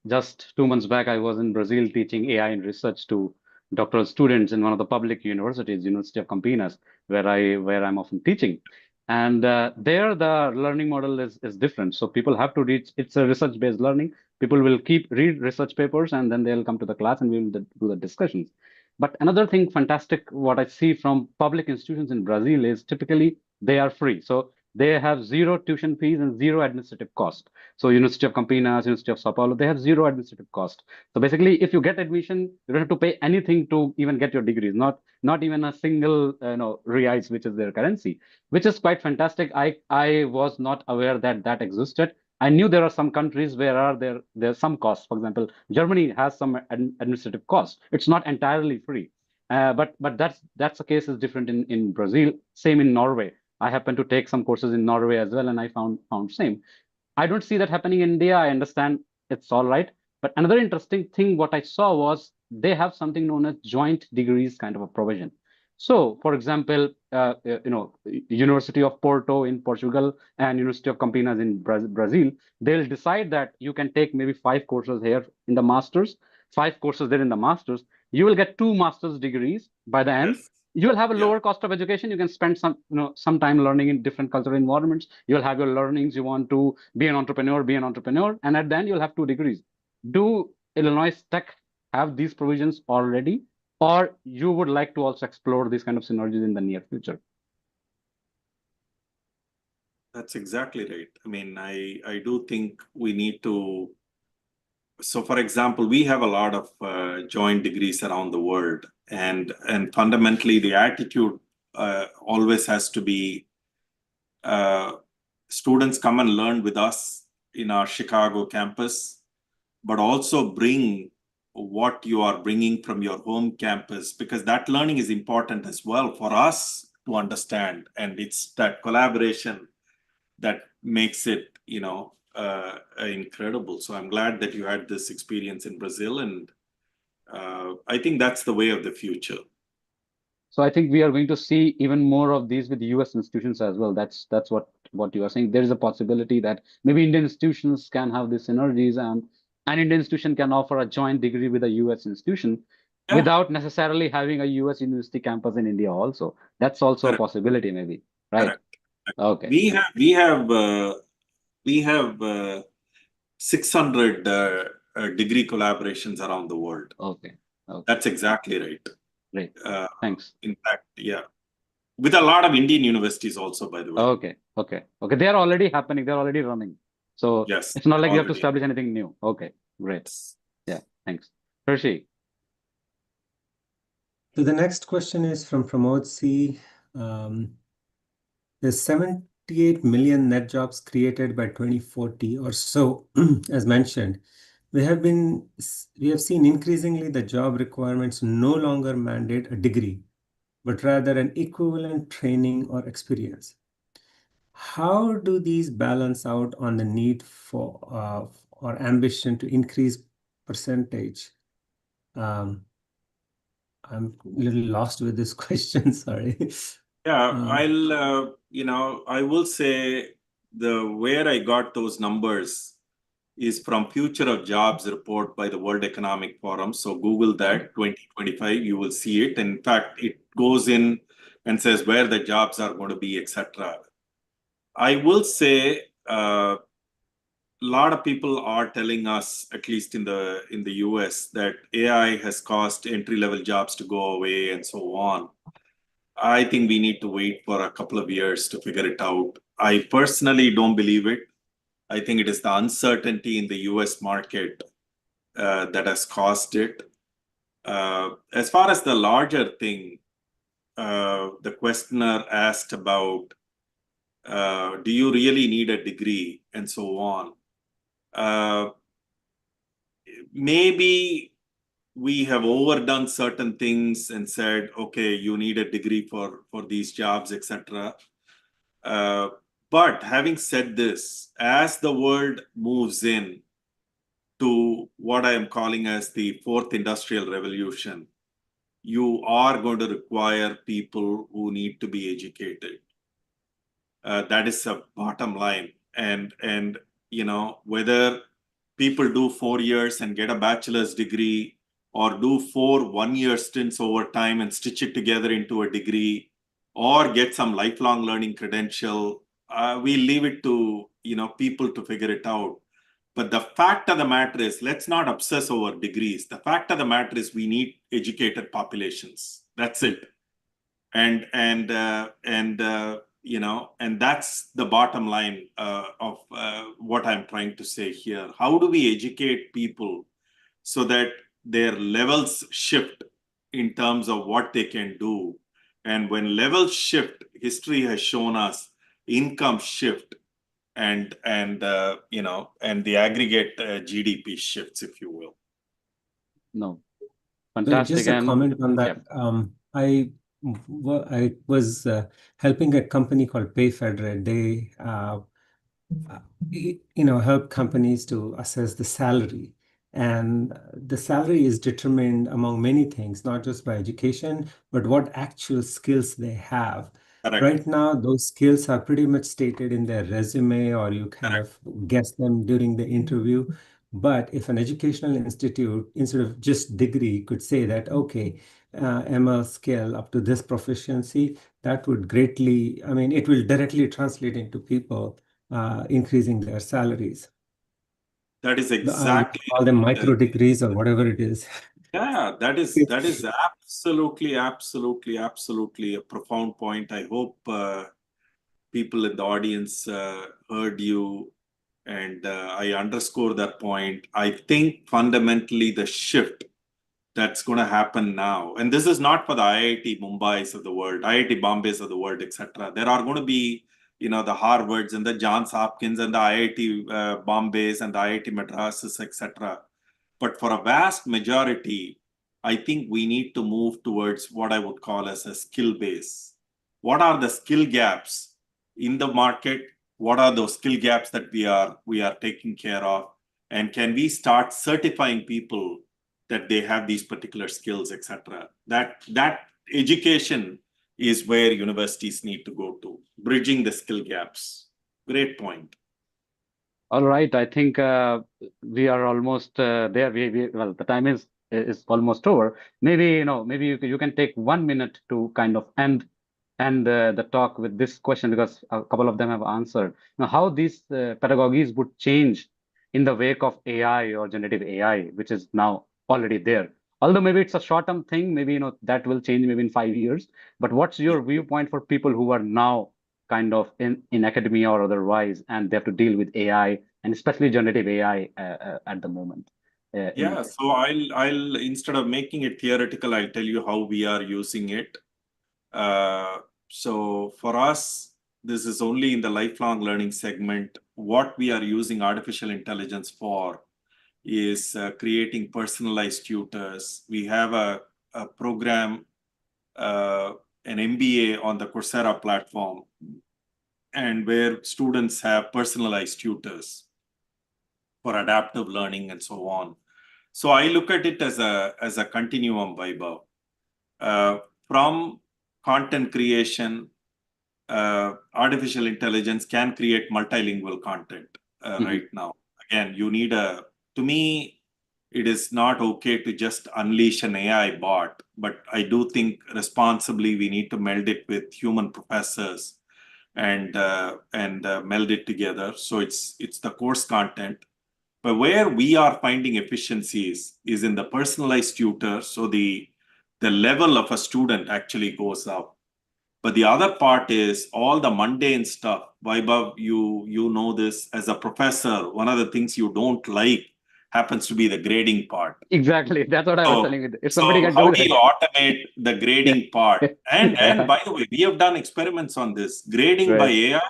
just 2 months back, I was in Brazil teaching AI and research to doctoral students in one of the public universities, University of Campinas, where I'm often teaching. And there, the learning model is different. So people have to read. It's a research-based learning. People will read research papers, and then they'll come to the class, and we will do the discussions. But another thing fantastic, what I see from public institutions in Brazil is typically they are free. So they have zero tuition fees and zero administrative cost. So University of Campinas, University of Sao Paulo, they have zero administrative cost. So basically, if you get admission, you don't have to pay anything to even get your degrees, not even a single reais, which is their currency, which is quite fantastic. I was not aware that existed. I knew there are some countries where there's some costs. For example, Germany has some administrative costs. It's not entirely free. But that's the case is different in Brazil. Same in Norway. I happened to take some courses in Norway as well, and I found same. I don't see that happening in India. I understand it's all right. But another interesting thing what I saw was they have something known as joint degrees kind of a provision. So, for example, University of Porto in Portugal and University of Campinas in Brazil, they'll decide that you can take maybe 5 courses here in the masters, 5 courses there in the masters. You will get 2 master's degrees by the end. Yes. You will have a Yeah. lower cost of education. You can spend some time learning in different cultural environments. You'll have your learnings. You want to be an entrepreneur, and at the end you'll have 2 degrees. Do Illinois Tech have these provisions already? Or you would like to also explore these kind of synergies in the near future? That's exactly right. I mean, I do think we need to. So, for example, we have a lot of joint degrees around the world, and fundamentally, the attitude always has to be students come and learn with us in our Chicago campus, but also bring what you are bringing from your home campus, because that learning is important as well for us to understand. And it's that collaboration that makes it, incredible. So I'm glad that you had this experience in Brazil, and I think that's the way of the future. So I think we are going to see even more of these with US institutions as well. That's what you are saying. There is a possibility that maybe Indian institutions can have these synergies, and an Indian institution can offer a joint degree with a US institution Yeah. without necessarily having a US university campus in India also. That's also a possibility, maybe, right? Correct. Okay. We have 600 degree collaborations around the world. Okay. That's exactly right. Great. Thanks. In fact, yeah, with a lot of Indian universities also, by the way. Okay. They are already happening. They're already running. So Yes, it's not like you have to already. establish anything new. Okay, great. Yeah, thanks. Hershey. So the next question is from Pramod C. There's 78 million net jobs created by 2040 or so, as mentioned. We have seen increasingly the job requirements no longer mandate a degree, but rather an equivalent training or experience. How do these balance out on the need for or ambition to increase percentage? I'm a little lost with this question, sorry. Yeah, I will say where I got those numbers is from Future of Jobs report by the World Economic Forum. So Google that 2025, you will see it. In fact, it goes in and says where the jobs are going to be, etc. I will say a lot of people are telling us, at least in the US, that AI has caused entry-level jobs to go away and so on. I think we need to wait for a couple of years to figure it out. I personally don't believe it. I think it is the uncertainty in the US market that has caused it. As far as the larger thing, the questioner asked about, do you really need a degree and so on? Maybe we have overdone certain things and said, okay, you need a degree for these jobs, etc. But having said this, as the world moves in to what I am calling as the fourth industrial revolution, you are going to require people who need to be educated. That is a bottom line. And whether people do 4 years and get a bachelor's degree, or do 4 one-year stints over time and stitch it together into a degree, or get some lifelong learning credential, we leave it to people to figure it out. But the fact of the matter is, let's not obsess over degrees. The fact of the matter is, we need educated populations. That's it. And that's the bottom line of what I'm trying to say here. How do we educate people so that their levels shift in terms of what they can do? And when levels shift, history has shown us income shift, and the aggregate GDP shifts, if you will. No, fantastic. Just a comment on that. I was helping a company called PayFederate. They help companies to assess the salary. And the salary is determined among many things, not just by education, but what actual skills they have. Correct. Right now, those skills are pretty much stated in their resume, or you kind of guess them during the interview. But if an educational institute, instead of just degree, could say that, okay, ML skill up to this proficiency, that would greatly, I mean, it will directly translate into people increasing their salaries. That is You exactly call them micro degrees or whatever it is. Yeah, that is absolutely a profound point. I hope people in the audience heard you, and I underscore that point. I think fundamentally the shift that's going to happen now, and this is not for the IIT Mumbai's of the world, IIT Bombay's of the world, etc. There are going to be, the Harvards and the Johns Hopkins and the IIT Bombay's and the IIT Madras's, etc. But for a vast majority, I think we need to move towards what I would call as a skill base. What are the skill gaps in the market? What are those skill gaps that we are taking care of? And can we start certifying people that they have these particular skills, etc.? That education is where universities need to go to, bridging the skill gaps. Great point. All right, I think we are almost there. Well, the time is almost over. Maybe maybe you can take 1 minute to kind of end the talk with this question, because a couple of them have answered. How these pedagogies would change in the wake of AI or generative AI, which is now already there. Although maybe it's a short-term thing, maybe that will change maybe in 5 years. But what's your viewpoint for people who are now kind of in academia or otherwise, and they have to deal with AI and especially generative AI at the moment? Yeah, so I'll instead of making it theoretical, I'll tell you how we are using it. So for us, this is only in the lifelong learning segment. What we are using artificial intelligence for is creating personalized tutors. We have a program, an MBA on the Coursera platform, and where students have personalized tutors for adaptive learning and so on. So I look at it as a continuum, Vaibhav. From content creation, artificial intelligence can create multilingual content right now. Again, to me, it is not okay to just unleash an AI bot, but I do think responsibly we need to meld it with human professors and meld it together. So it's the course content. But where we are finding efficiencies is in the personalized tutor. So the level of a student actually goes up. But the other part is all the mundane stuff. Vaibhav, you know this as a professor. One of the things you don't like happens to be the grading part. Exactly. That's what I was telling you. If somebody So can how do do you that. automate the grading part? And by the way, we have done experiments on this. Grading by AI,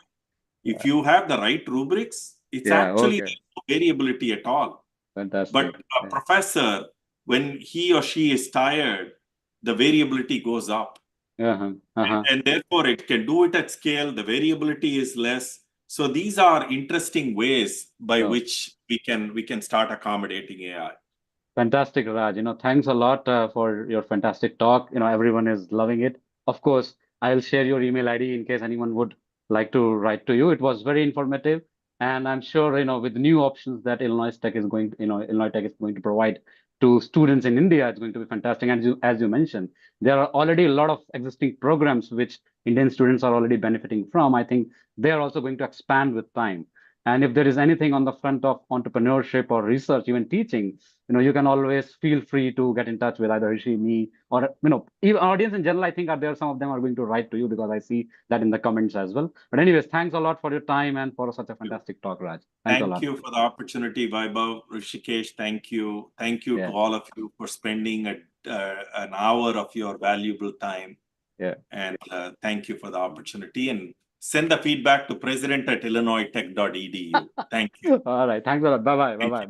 if you have the right rubrics, it's actually no variability at all. Fantastic. But a professor, when he or she is tired, the variability goes up. And therefore, it can do it at scale. The variability is less. So these are interesting ways by which we can start accommodating AI. Fantastic, Raj. Thanks a lot for your fantastic talk. Everyone is loving it. Of course, I'll share your email ID in case anyone would like to write to you. It was very informative, and I'm sure, with new options that Illinois Tech is going to provide to students in India, it's going to be fantastic. And as you mentioned, there are already a lot of existing programs which Indian students are already benefiting from. I think they are also going to expand with time. And if there is anything on the front of entrepreneurship or research, even teaching, you can always feel free to get in touch with either Rishi, me, or even audience in general. I think some of them are going to write to you, because I see that in the comments as well. But anyways, thanks a lot for your time and for such a fantastic talk, Raj. Thanks a lot. Thank you for the opportunity, Vaibhav. Rishikesh, thank you. Thank you to all of you for spending an hour of your valuable time. And thank you for the opportunity. And send the feedback to president@illinoistech.edu. Thank you. All right. Thanks a lot. Bye-bye. Bye-bye.